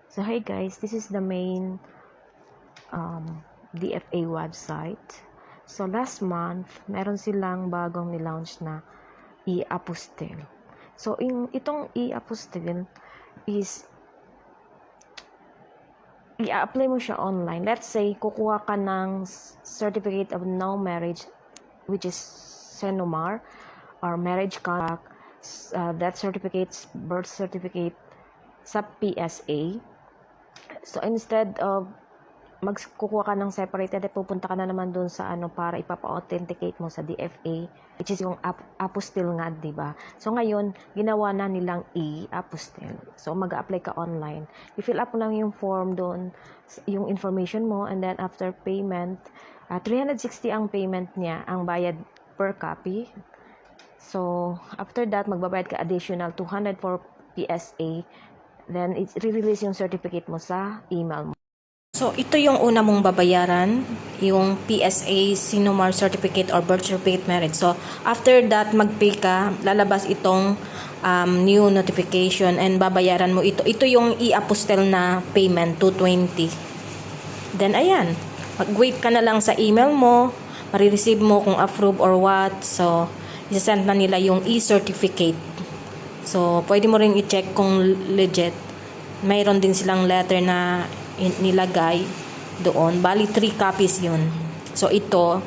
So hey guys, this is the main DFA website. So last month, meron silang bagong nilaunch na e-apostille. So itong e-apostille is i-apply mo siya online. Let's say kukuha ka ng certificate of no marriage, which is CENOMAR, or marriage contract, death certificates, birth certificate sa PSA. So instead of magkukuha ka ng separated, pupunta ka na naman dun sa para ipapa-authenticate mo sa DFA, which is yung apostille nga, diba? So ngayon, ginawa na nilang e-apostille. So mag-apply ka online. I-fill up lang yung form doon, yung information mo, and then after payment, 360 ang payment niya, ang bayad per copy. So after that, magbabayad ka additional 200 for PSA. Then i-release yung certificate mo sa email mo. So, ito yung una mong babayaran, yung PSA CENOMAR certificate or birth certificate marriage. So, after that, mag-pay ka, lalabas itong new notification and babayaran mo ito. Ito yung e-apostille na payment, 220. Then, ayan, mag-wait ka na lang sa email mo, marireceive mo kung approve or what. So, isasend na nila yung e-certificate. So, pwede mo rin i-check kung legit. Mayroon din silang letter na nilagay doon. Bali 3 copies yun. So ito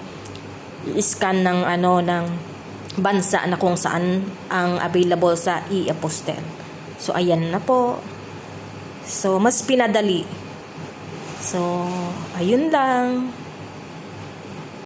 i-scan ng ng bansa na kung saan ang available sa e-apostille. So ayan na po. So mas pinadali. So ayun lang.